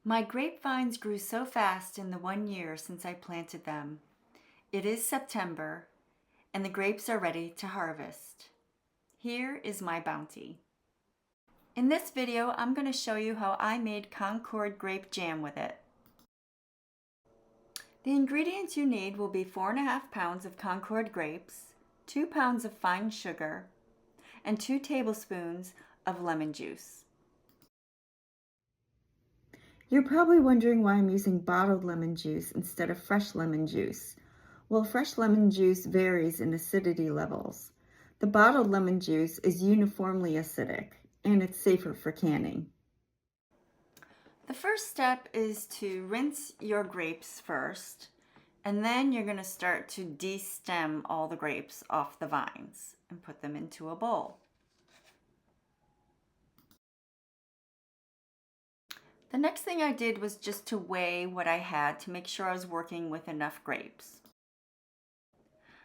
My grapevines grew so fast in the 1 year since I planted them. It is September, and the grapes are ready to harvest. Here is my bounty. In this video, I'm going to show you how I made Concord grape jam with it. The ingredients you need will be 4.5 pounds of Concord grapes, 2 pounds of fine sugar, and 2 tablespoons of lemon juice. You're probably wondering why I'm using bottled lemon juice instead of fresh lemon juice. Well, fresh lemon juice varies in acidity levels. The bottled lemon juice is uniformly acidic, and it's safer for canning. The first step is to rinse your grapes first, and then you're going to start to de-stem all the grapes off the vines and put them into a bowl. The next thing I did was just to weigh what I had to make sure I was working with enough grapes.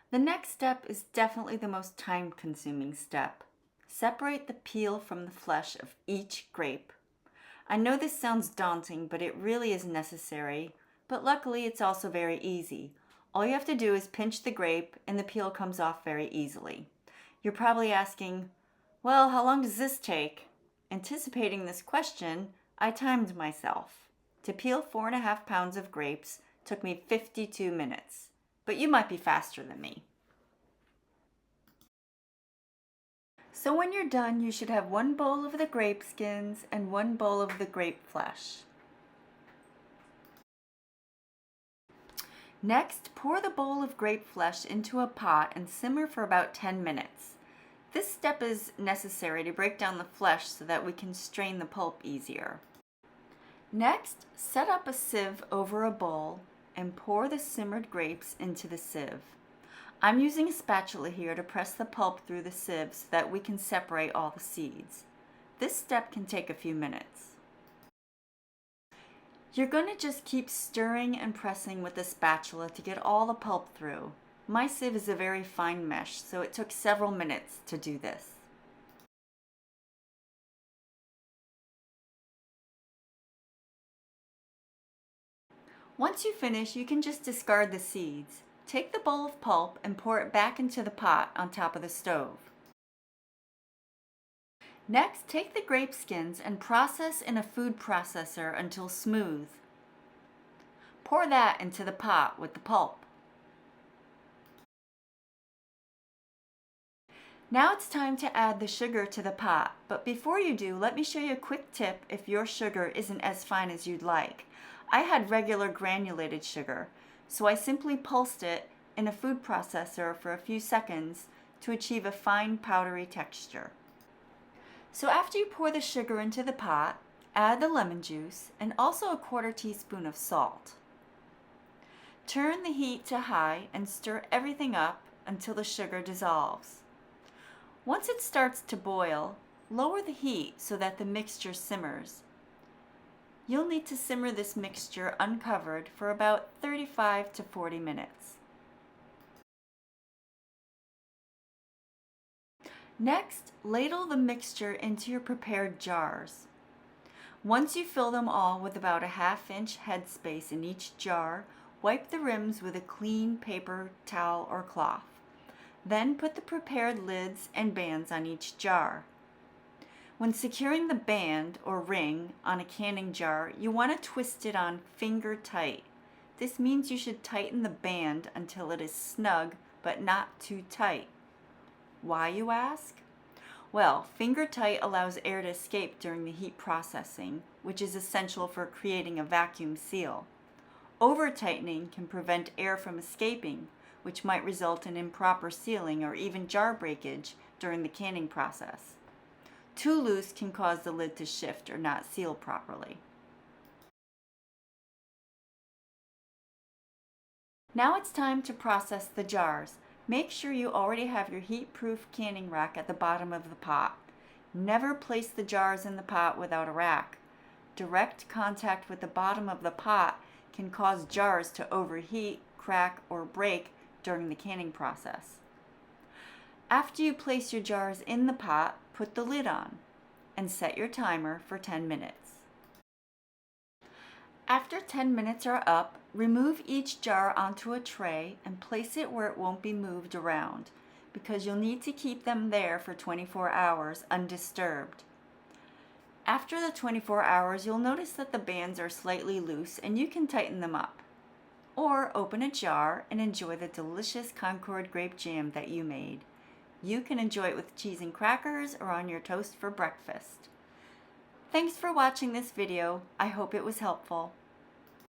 The next step is definitely the most time-consuming step. Separate the peel from the flesh of each grape. I know this sounds daunting, but it really is necessary, but luckily it's also very easy. All you have to do is pinch the grape and the peel comes off very easily. You're probably asking, well, how long does this take? Anticipating this question, I timed myself. To peel 4.5 pounds of grapes took me 52 minutes, but you might be faster than me. So when you're done, you should have 1 bowl of the grape skins and 1 bowl of the grape flesh. Next, pour the bowl of grape flesh into a pot and simmer for about 10 minutes. This step is necessary to break down the flesh so that we can strain the pulp easier. Next, set up a sieve over a bowl and pour the simmered grapes into the sieve. I'm using a spatula here to press the pulp through the sieve so that we can separate all the seeds. This step can take a few minutes. You're going to just keep stirring and pressing with the spatula to get all the pulp through. My sieve is a very fine mesh, so it took several minutes to do this. Once you finish, you can just discard the seeds. Take the bowl of pulp and pour it back into the pot on top of the stove. Next, take the grape skins and process in a food processor until smooth. Pour that into the pot with the pulp. Now it's time to add the sugar to the pot, but before you do, let me show you a quick tip if your sugar isn't as fine as you'd like. I had regular granulated sugar, so I simply pulsed it in a food processor for a few seconds to achieve a fine powdery texture. So after you pour the sugar into the pot, add the lemon juice and also a 1/4 teaspoon of salt. Turn the heat to high and stir everything up until the sugar dissolves. Once it starts to boil, lower the heat so that the mixture simmers. You'll need to simmer this mixture uncovered for about 35 to 40 minutes. Next, ladle the mixture into your prepared jars. Once you fill them all with about a 1/2-inch headspace in each jar, wipe the rims with a clean paper towel or cloth. Then put the prepared lids and bands on each jar. When securing the band or ring on a canning jar, you want to twist it on finger tight. This means you should tighten the band until it is snug but not too tight. Why, you ask? Well, finger tight allows air to escape during the heat processing, which is essential for creating a vacuum seal. Over-tightening can prevent air from escaping, which might result in improper sealing or even jar breakage during the canning process. Too loose can cause the lid to shift or not seal properly. Now it's time to process the jars. Make sure you already have your heat-proof canning rack at the bottom of the pot. Never place the jars in the pot without a rack. Direct contact with the bottom of the pot can cause jars to overheat, crack, or break during the canning process. After you place your jars in the pot, put the lid on and set your timer for 10 minutes. After 10 minutes are up, remove each jar onto a tray and place it where it won't be moved around, because you'll need to keep them there for 24 hours undisturbed. After the 24 hours, you'll notice that the bands are slightly loose and you can tighten them up. Or open a jar and enjoy the delicious Concord grape jam that you made. You can enjoy it with cheese and crackers or on your toast for breakfast. Thanks for watching this video. I hope it was helpful.